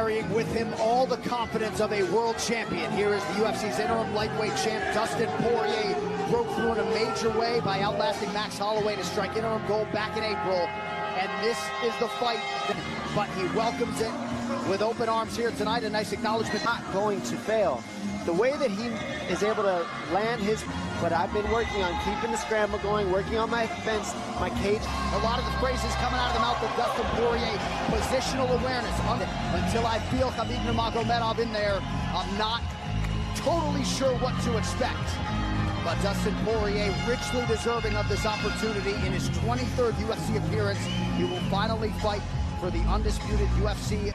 carrying with him all the confidence of a world champion. Here is the UFC's interim lightweight champ, Dustin Poryier, broke through in a major way by outlasting Max Holloway to strike interim gold back in April. And this is the fight, but he welcomes it with open arms here tonight. A nice acknowledgement. Not going to fail. The way that he is able to land his, but I've been working on keeping the scramble going, working on my fence, my cage. A lot of the phrases coming out of the mouth of Dustin Poryier, positional awareness. Until I feel Habib Nurmagomedov in there, I'm not totally sure what to expect. But Dustin Poryier, richly deserving of this opportunity in his 23rd UFC appearance. He will finally fight for the undisputed UFC.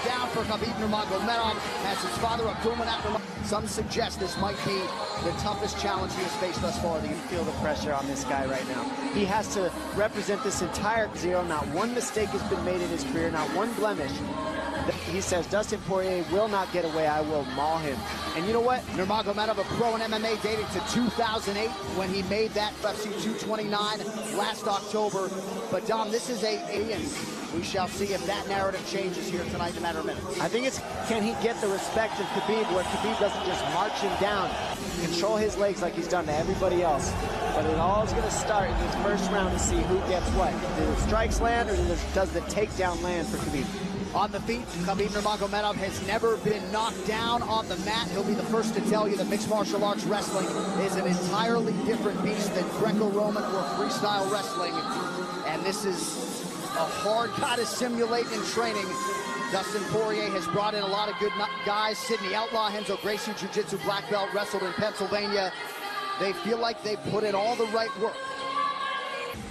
Down for Habib Nurmagomedov as his father Abdulmanap. Some suggest this might be the toughest challenge he has faced thus far. You feel the pressure on this guy right now. He has to represent this entire zero. Not one mistake has been made in his career, not one blemish. He says, Dustin Poryier will not get away, I will maul him. And you know what? Nurmagomedov, a pro in MMA dating to 2008 when he made that UFC 229 last October. But Dom, this is we shall see if that narrative changes here tonight in a matter of minutes. I think it's, can he get the respect of Khabib, where Khabib doesn't just march him down, control his legs like he's done to everybody else. But it all is going to start in this first round to see who gets what. Do the strikes land, or does the takedown land for Khabib? On the feet, Habib Nurmagomedov has never been knocked down on the mat. He'll be the first to tell you that mixed martial arts wrestling is an entirely different beast than Greco-Roman or freestyle wrestling. And this is a hard guy to simulate in training. Dustin Poryier has brought in a lot of good guys. Sydney Outlaw, Renzo Gracie, Jiu-Jitsu black belt, wrestled in Pennsylvania. They feel like they put in all the right work.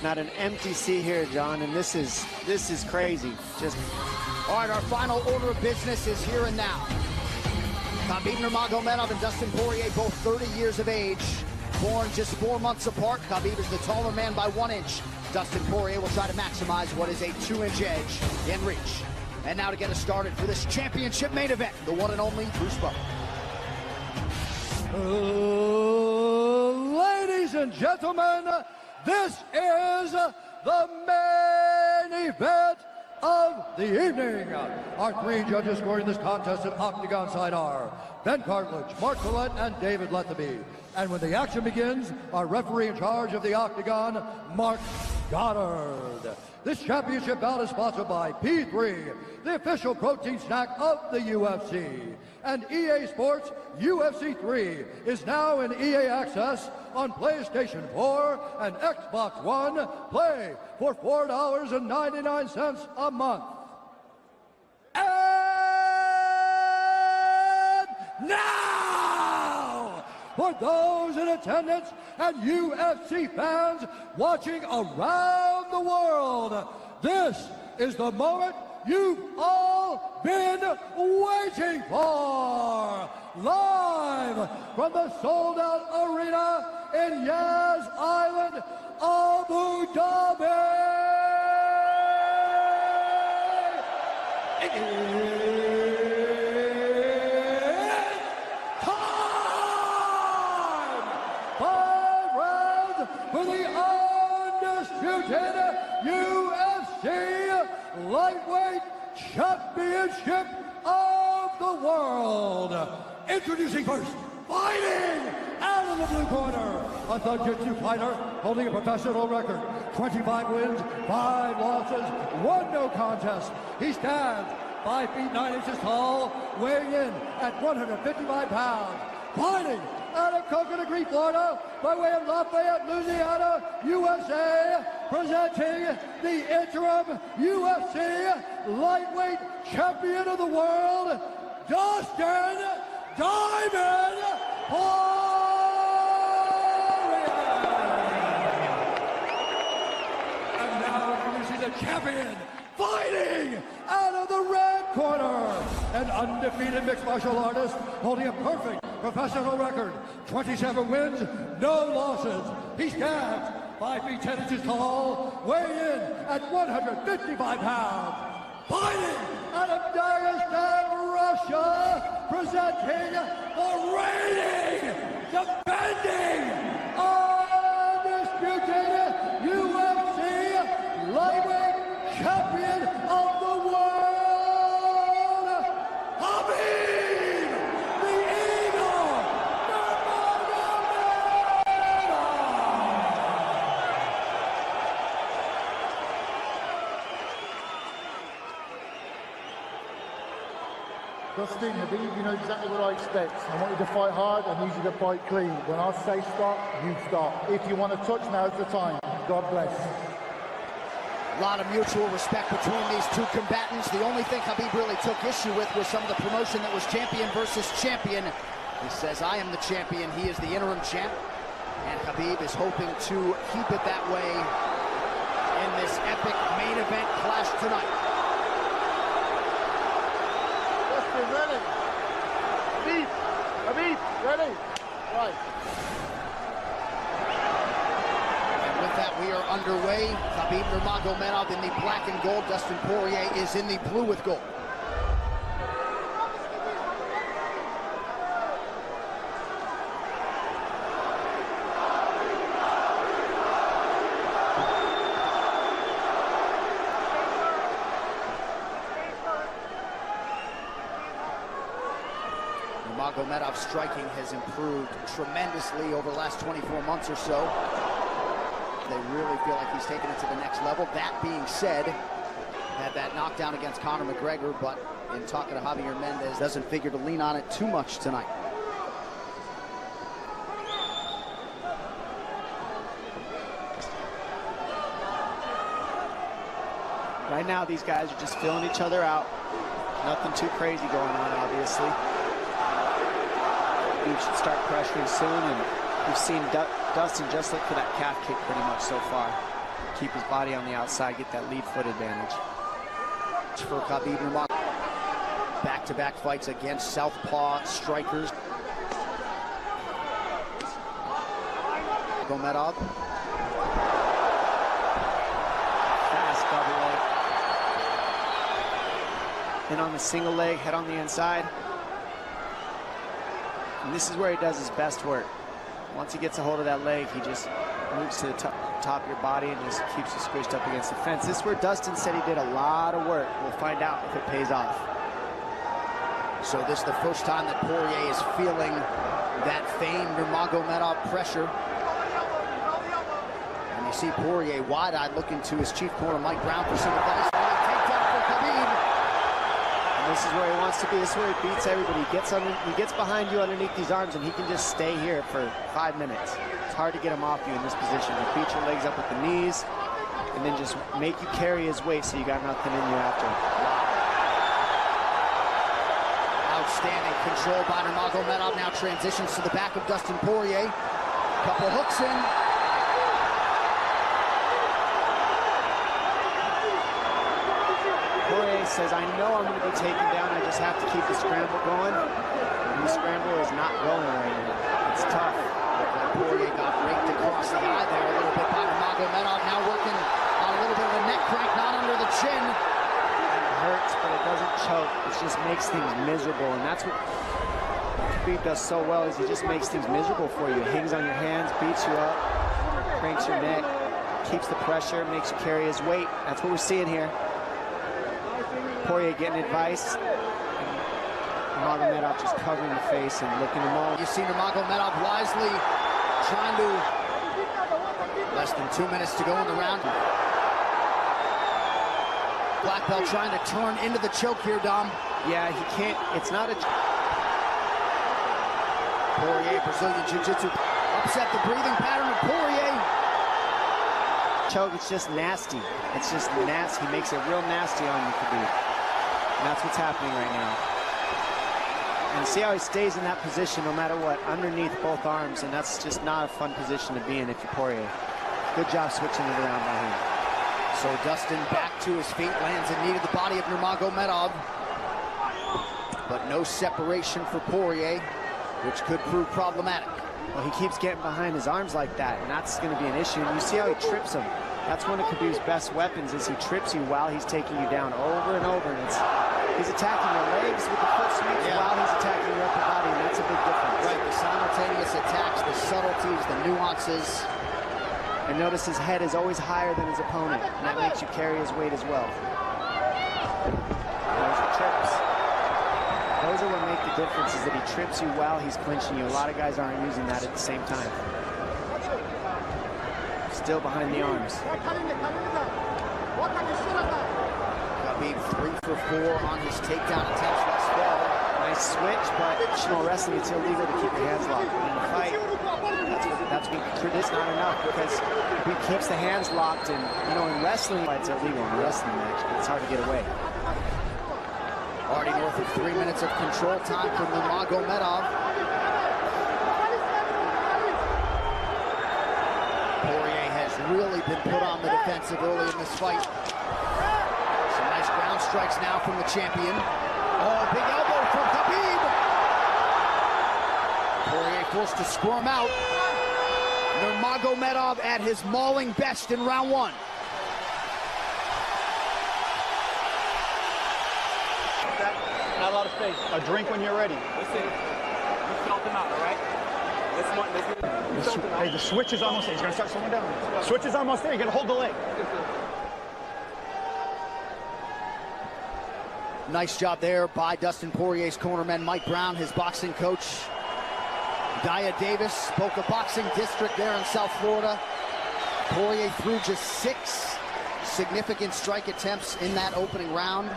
Not an empty seat here, John, and this is crazy. Just all right, our final order of business is here and now. Habib Nurmagomedov and Dustin Poryier, both 30 years of age, born just 4 months apart. Khabib is the taller man by 1 inch. Dustin Poryier will try to maximize what is a 2-inch edge in reach. And now to get us started for this championship main event, the one and only Bruce Buffer. Ladies and gentlemen, this is the main event of the evening. Our 3 judges scoring this contest at Octagon side are Ben Cartledge, Mark Collette, and David Lethaby. And when the action begins, our referee in charge of the Octagon, Mark Goddard. This championship bout is sponsored by P3, the official protein snack of the UFC. And EA Sports UFC 3 is now in EA Access on PlayStation 4 and Xbox One. Play for $4.99 a month. And now, for those in attendance and UFC fans watching around the world, this is the moment you've all been waiting for. Live from the sold-out arena in Yas Island, Abu Dhabi. It's time! 5 rounds for the undisputed UFC Lightweight Championship of the World. Introducing first, fighting out of the blue corner, a Jiu-Jitsu fighter holding a professional record, 25 wins, 5 losses, 1 no contest. He stands 5 feet 9 inches tall, weighing in at 155 pounds. Fighting out of Coconut Green, Florida, by way of Lafayette, Louisiana, USA, presenting the interim UFC Lightweight Champion of the World, Dustin Diamond Poryier. And now introducing the champion, fighting out of the red corner, an undefeated mixed martial artist holding a perfect professional record, 27 wins, no losses. He stands 5 feet 10 inches tall, weighing in at 155 pounds. Fighting out of Dagestan, Russia, presenting the reigning, defending, undisputed UFC lightweight champion of the world, Hhabib, the Eagle, Dustin, Hhabib, you know exactly what I expect. I want you to fight hard, I need you to fight clean. When I say stop, you stop. If you want to touch, now's the time. God bless. A lot of mutual respect between these two combatants. The only thing Hhabib really took issue with was some of the promotion that was champion versus champion. He says, I am the champion, he is the interim champ. And Hhabib is hoping to keep it that way in this epic main event clash tonight. Dustin, ready? Hhabib, ready? Right. We are underway. Khabib Nurmagomedov in the black and gold. Dustin Poryier is in the blue with gold. Nurmagomedov's striking has improved tremendously over the last 24 months or so. They really feel like he's taken it to the next level. That being said, had that knockdown against Conor McGregor, but in talking to Javier Mendez, doesn't figure to lean on it too much tonight. Right now, these guys are just filling each other out. Nothing too crazy going on, obviously. You should start pressuring soon, and we've seen Dustin just look for that calf kick pretty much so far. Keep his body on the outside, get that lead foot advantage. For Khabib Nurmagomedov, back-to-back fights against southpaw strikers. Nurmagomedov. Fast double leg. And on the single leg, head on the inside. And this is where he does his best work. Once he gets a hold of that leg, he just moves to the top of your body and just keeps you squished up against the fence. This is where Dustin said he did a lot of work. We'll find out if it pays off. So this is the first time that Poryier is feeling that famed Nurmagomedov pressure. And you see Poryier wide-eyed looking to his chief corner, Mike Brown, for some advice. Takedown for Khabib. This is where he wants to be. This is where he beats everybody. He gets behind you underneath these arms, and he can just stay here for 5 minutes. It's hard to get him off you in this position. You beat your legs up with the knees, and then just make you carry his weight so you got nothing in you after. Outstanding control by Nurmagomedov. Now transitions to the back of Dustin Poryier. Couple hooks in. Poryier says, I know I'm going to be taken down. I just have to keep the scramble going. And the scramble is not going right now. It's tough. Poryier got raked across the eye there a little bit by Nurmagomedov. Now working on a little bit of a neck crank, not under the chin. It hurts, but it doesn't choke. It just makes things miserable. And that's what Khabib does so well, is he just makes things miserable for you. Hangs on your hands, beats you up, cranks your neck, keeps the pressure, makes you carry his weight. That's what we're seeing here. Poryier getting advice, and Nurmagomedov just covering the face and looking him all. You see Nurmagomedov wisely trying to, less than 2 minutes to go in the round. Black belt trying to turn into the choke here, Dom. Yeah, he can't, it's not a... Poryier, Brazilian Jiu-Jitsu, upset the breathing pattern of Poryier. Choke, it's just nasty. It's just nasty. He makes it real nasty on you, Khabib. And that's what's happening right now. And see how he stays in that position no matter what, underneath both arms, and that's just not a fun position to be in if you're Poryier. Good job switching it around by him. So Dustin back to his feet, lands a knee to the body of Nurmagomedov. But no separation for Poryier. which could prove problematic. Well, he keeps getting behind his arms like that, and that's going to be an issue. And you see how he trips him. That's one of Khabib's best weapons, is he trips you while he's taking you down over and over. And he's attacking your legs with the foot sweeps while he's attacking your upper body, and that's a big difference. Right, the simultaneous attacks, the subtleties, the nuances. And notice his head is always higher than his opponent, and that makes you carry his weight as well. Those are trips. Those are what make the difference, is that he trips you while he's clinching you. A lot of guys aren't using that at the same time. Still behind the arms. Khabib 3 for 4 on his takedown attempts thus far. Nice switch, but traditional wrestling, it's illegal to keep your hands locked. In a fight, that's not enough, because he keeps the hands locked, and you know, in wrestling, it's illegal in a wrestling match, but it's hard to get away. Already north of 3 minutes of control time for Nurmagomedov. Poryier has really been put on the defensive early in this fight. Some nice ground strikes now from the champion. Oh, big elbow from Khabib. Poryier forced to squirm out. Nurmagomedov at his mauling best in round 1. Not a lot of space. A drink when you're ready. Listen, you felt him out, all right? Hey, the switch is almost there. He's going to start slowing down. Switch is almost there. You're going to hold the leg. Nice job there by Dustin Poirier's cornerman, Mike Brown, his boxing coach. Dia Davis, Boca Boxing District there in South Florida. Poryier threw just 6 significant strike attempts in that opening round.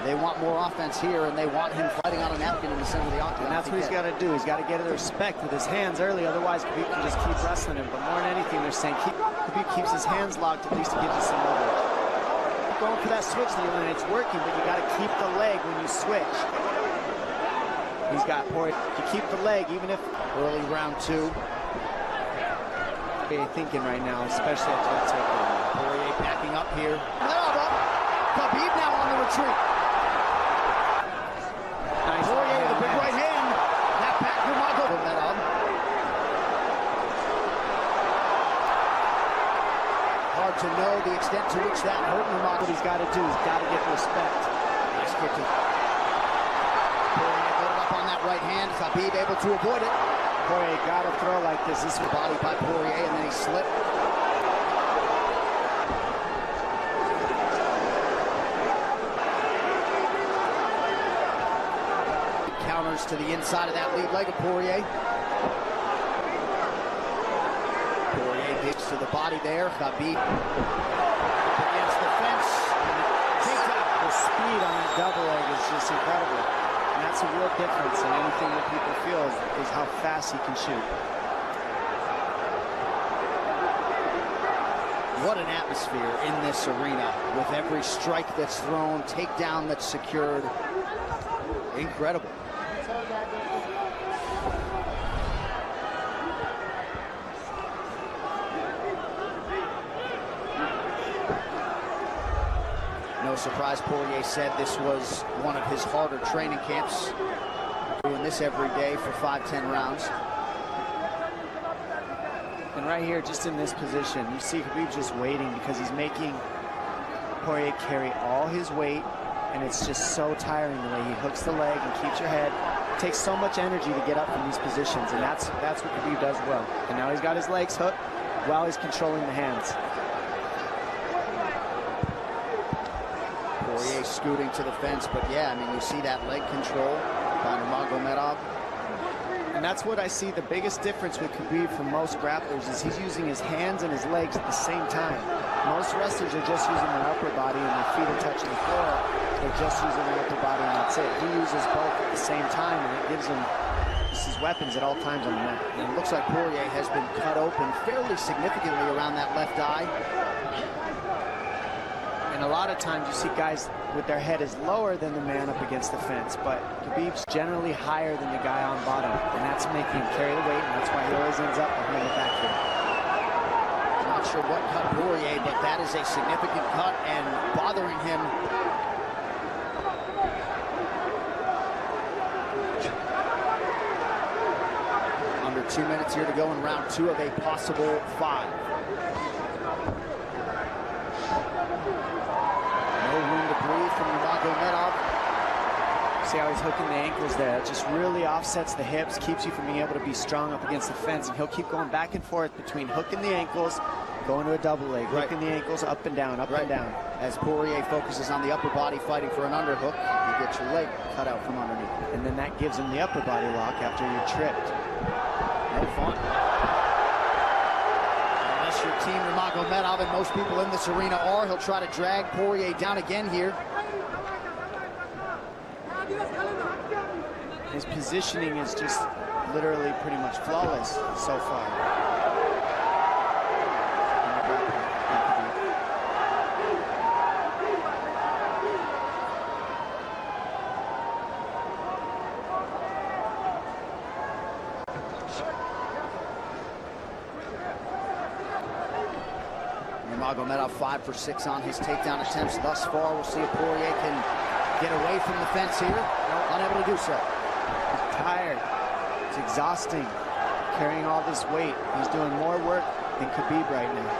They want more offense here, and they want him fighting on a napkin in the center of the octagon. And that's what he's got to do. He's got to get the respect with his hands early, otherwise Khabib can just keep wrestling him. But more than anything, they're saying Khabib keeps his hands locked, at least it gives you some leverage. Going for that switch, and it's working, but you got to keep the leg when you switch. He's got Poryier to keep the leg, even if early round 2. They're thinking right now, especially after that takedown. Poryier backing up here. Khabib now on the retreat. Nice. Poryier with a big right hand. That back Nurmagomedov. Hard to know the extent to which that hurt Nurmagomedov. What he's got to do, he's got to get respect. Nice kick. Poryier loaded up on that right hand. Khabib able to avoid it. Poryier got to throw like this. This was body by Poryier, and then he slipped. Counters to the inside of that lead leg of Poryier. Poryier digs to the body there. Khabib against the fence. The speed on that double leg is just incredible. And that's a real difference in anything that people feel is how fast he can shoot. What an atmosphere in this arena, with every strike that's thrown, takedown that's secured. Incredible. No surprise, Poryier said this was one of his harder training camps. Doing this every day for 5-10 rounds. And right here, just in this position, you see Khabib just waiting because he's making Poryier carry all his weight, and it's just so tiring the way he hooks the leg and keeps your head. It takes so much energy to get up from these positions, and that's what Khabib does well. And now he's got his legs hooked while he's controlling the hands. Poryier scooting to the fence, but yeah, I mean, you see that leg control by Nurmagomedov. And that's what I see the biggest difference with Khabib from most grapplers, is he's using his hands and his legs at the same time. Most wrestlers are just using their upper body and their feet are touching the floor. They're just using their upper body and that's it. He uses both at the same time, and it gives him his weapons at all times on the mat. And it looks like Poryier has been cut open fairly significantly around that left eye. And a lot of times you see guys with their head is lower than the man up against the fence, but Khabib's generally higher than the guy on bottom, and that's making him carry the weight, and that's why he always ends up behind the back here. Not sure what cut Poryier, but that is a significant cut and bothering him. 2 minutes here to go in round 2 of a possible 5. No room to breathe from Nurmagomedov. See how he's hooking the ankles there. It just really offsets the hips, keeps you from being able to be strong up against the fence. And he'll keep going back and forth between hooking the ankles, going to a double leg, hooking the ankles up and down, up and down. As Porйr focuses on the upper body fighting for an underhook, you get your leg cut out from underneath. And then that gives him the upper body lock after you're tripped. No fun. Unless you're Team Nurmagomedov, and most people in this arena are, he'll try to drag Porйr down again here. His positioning is just literally pretty much flawless so far. Nurmagomedov 5 for 6 on his takedown attempts thus far. We'll see if Porйr can get away from the fence here. Unable to do so. He's tired. It's exhausting carrying all this weight. He's doing more work than Khabib right now.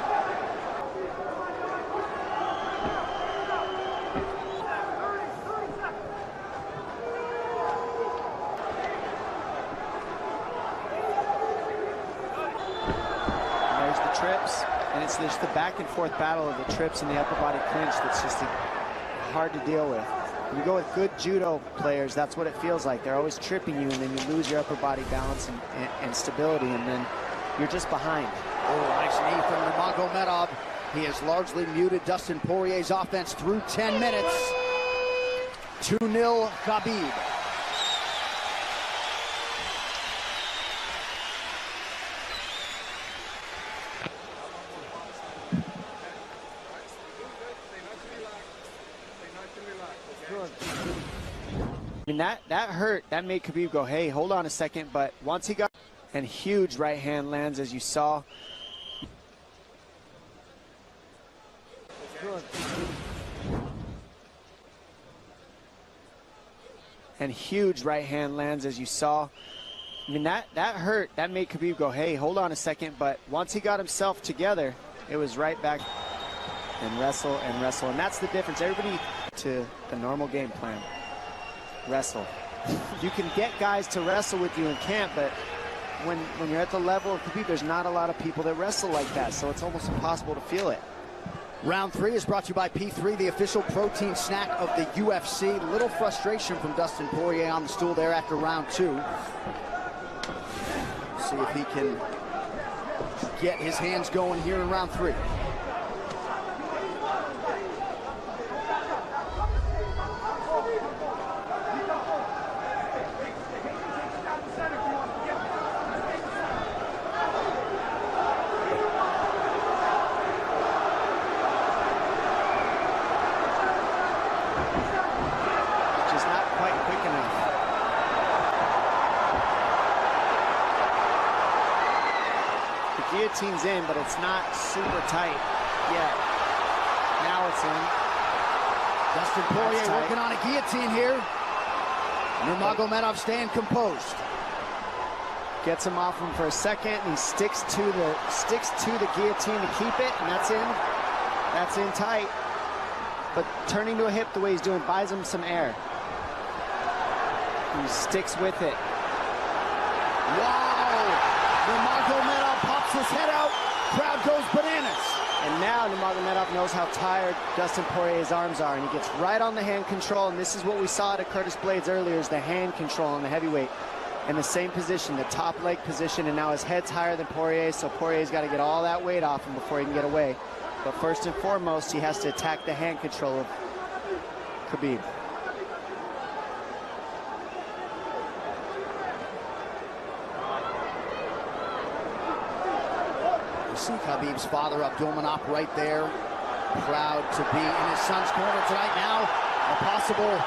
And there's the trips, and it's just the back and forth battle of the trips and the upper body clinch that's just hard to deal with. When you go with good judo players, that's what it feels like. They're always tripping you, and then you lose your upper body balance and stability, and then you're just behind. Oh, nice knee from Nurmagomedov. He has largely muted Dustin Poirier's offense through 10 minutes. 2-0 Khabib. I mean, that hurt. That made Khabib go, hey, hold on a second. But once he got, and huge right hand lands, as you saw. And huge right hand lands, as you saw. I mean, that hurt. That made Khabib go, hey, hold on a second. But once he got himself together, it was right back and wrestle and wrestle. And that's the difference. Everybody to the normal game plan. Wrestle. You can get guys to wrestle with you in camp, but when you're at the level of Khabib, there's not a lot of people that wrestle like that, so it's almost impossible to feel it. Round 3 is brought to you by P3, the official protein snack of the UFC. Little frustration from Dustin Porйr on the stool there after round 2. See if he can get his hands going here in round 3. Guillotine's in, but it's not super tight yet. Now it's in. Dustin Porйr working on a guillotine here. Nurmagomedov staying composed. Gets him off him for a second, and he sticks to the guillotine to keep it, and that's in. That's in tight. But turning to a hip the way he's doing buys him some air. He sticks with it. Wow! Nurmagomedov pops his head out. Crowd goes bananas. And now Nurmagomedov knows how tired Dustin Poirier's arms are, and he gets right on the hand control, and this is what we saw at Curtis Blaydes earlier, is the hand control on the heavyweight. In the same position, the top leg position, and now his head's higher than Poirier's, so Poirier's got to get all that weight off him before he can get away. But first and foremost, he has to attack the hand control of Khabib. You see Khabib's father, Abdulmanap, right there. Proud to be in his son's corner tonight. Now, a possible...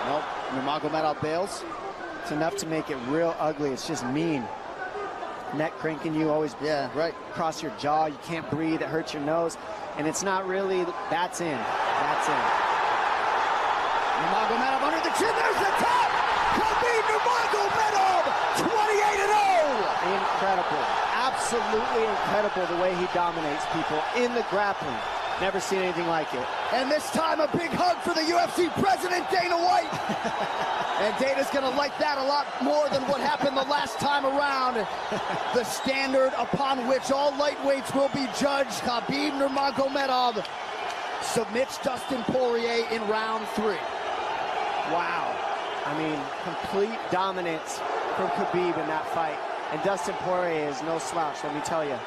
Nope, Nurmagomedov bails. It's enough to make it real ugly. It's just mean. Neck cranking you, always across your jaw. You can't breathe. It hurts your nose. And it's not really, that's in. That's in. Nurmagomedov under the chin. There's the tap. Khabib Nurmagomedov, 28-0. absolutely incredible the way he dominates people in the grappling. Never seen anything like it. And this time a big hug for the UFC president, Dana White. And Dana's gonna like that a lot more than what happened the last time around. The standard upon which all lightweights will be judged. Khabib Nurmagomedov submits Dustin Poryier in round 3. Wow. I mean, complete dominance from Khabib in that fight. And Dustin Poryier is no slouch, let me tell you.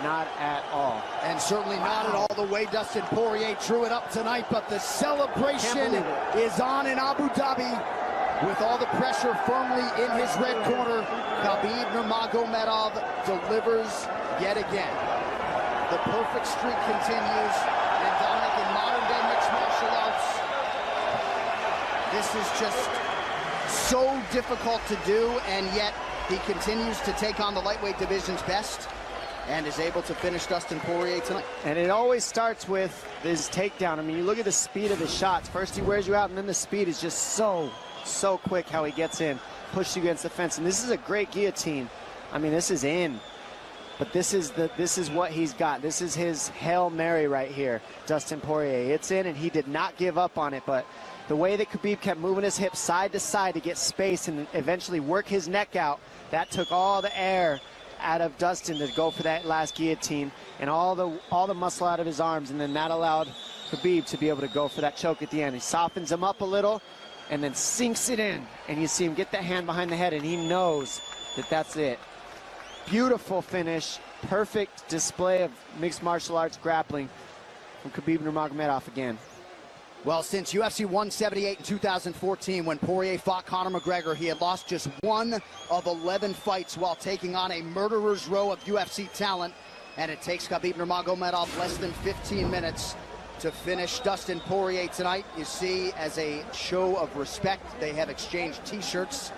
Not at all. And certainly not at all the way Dustin Poryier drew it up tonight, but the celebration is on in Abu Dhabi with all the pressure firmly in his red corner. Khabib Nurmagomedov delivers yet again. The perfect streak continues, and Dominic, in modern day mixed martial arts, this is just so difficult to do, and yet he continues to take on the lightweight division's best and is able to finish Dustin Poryier tonight. And it always starts with his takedown. I mean, you look at the speed of his shots. First he wears you out, and then the speed is just so quick how he gets in, pushes you against the fence. And this is a great guillotine. I mean, this is in. But this is what he's got. This is his Hail Mary right here, Dustin Poryier. It's in, and he did not give up on it. But the way that Khabib kept moving his hips side to side to get space and eventually work his neck out, that took all the air out of Dustin to go for that last guillotine, and all the muscle out of his arms, and then that allowed Khabib to be able to go for that choke at the end. He softens him up a little and then sinks it in, and you see him get that hand behind the head, and he knows that that's it. Beautiful finish, perfect display of mixed martial arts grappling from Khabib Nurmagomedov again. Well, since UFC 178 in 2014, when Poryier fought Conor McGregor, he had lost just 1 of 11 fights while taking on a murderer's row of UFC talent. And it takes Khabib Nurmagomedov less than 15 minutes to finish Dustin Poryier tonight. You see, as a show of respect, they have exchanged T-shirts.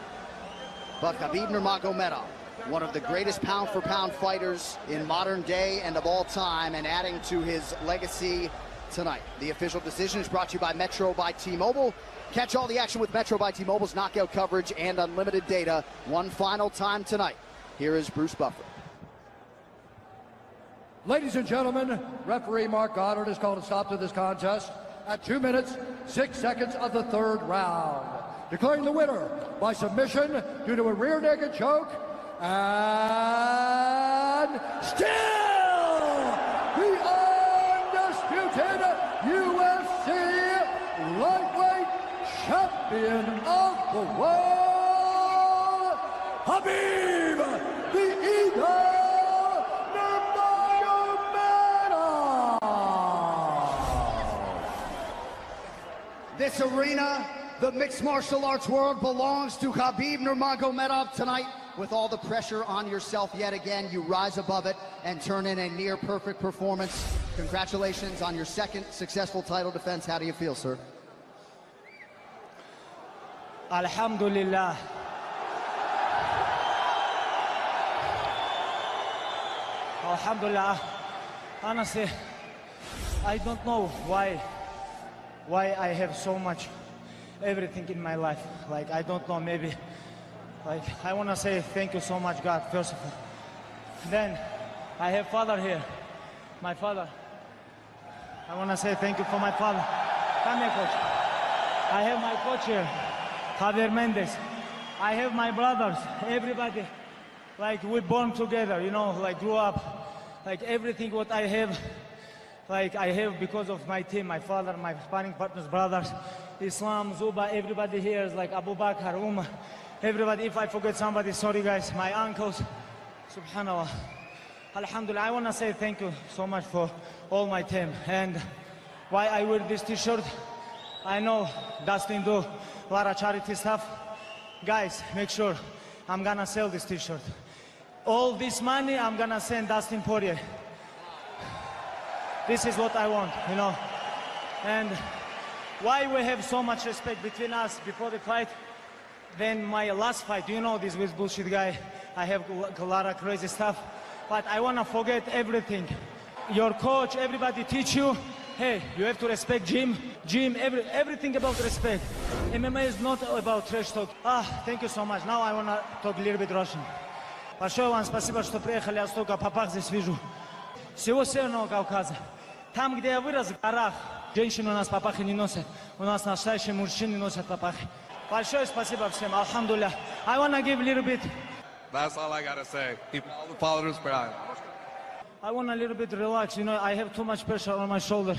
But Khabib Nurmagomedov, one of the greatest pound-for-pound fighters in modern day and of all time, and adding to his legacy tonight. The official decision is brought to you by Metro by T-Mobile. Catch all the action with Metro by T-Mobile's knockout coverage and unlimited data one final time tonight. Here is Bruce Buffer. Ladies and gentlemen, referee Mark Goddard has called a stop to this contest at 2 minutes, 6 seconds of the 3rd round, declaring the winner by submission due to a rear naked choke, and still the undisputed UFC lightweight champion of the world, Khabib the Eagle Nurmagomedov. This arena, the mixed martial arts world, belongs to Khabib Nurmagomedov tonight. With all the pressure on yourself yet again, you rise above it and turn in a near-perfect performance. Congratulations on your 2nd successful title defense. How do you feel, sir? Alhamdulillah. Alhamdulillah. Honestly, I don't know why I have so much everything in my life. Like, I don't know, maybe. Like, I want to say thank you so much, God, first of all. Then, I have father here, my father. I want to say thank you for my father. Come here, coach. I have my coach here, Javier Mendez. I have my brothers, everybody. Like, we born together, you know, like, grew up. Like, everything what I have, like, I have because of my team, my father, my sparring partners, brothers, Islam, Zuba, everybody here is like Abu Bakr, Umar. Everybody, if I forget somebody, sorry guys, my uncles, subhanallah. Alhamdulillah, I want to say thank you so much for all my team. And why I wear this t-shirt, I know Dustin do a lot of charity stuff. Guys, make sure I'm going to sell this t-shirt. All this money, I'm going to send Dustin Poryier. This is what I want, you know. And why we have so much respect between us before the fight. Then my last fight, you know this with bullshit guy, I have a lot of crazy stuff, but I want to forget everything. Your coach, everybody teach you, hey, you have to respect gym, everything about respect. MMA is not about trash talk. Thank you so much. Now I want to talk a little bit Russian. Большое вам спасибо, что приехали. Я столько папах здесь вижу. Всего Северного Кавказа. Там, где я вырос, в горах, женщины у нас папахи не носят. У нас настоящие мужчины носят папахи. Большое спасибо всем. Alhamdulillah. I want to give a little bit. That's all I gotta say. Keep all the followers proud. I want a little bit relax. You know, I have too much pressure on my shoulder.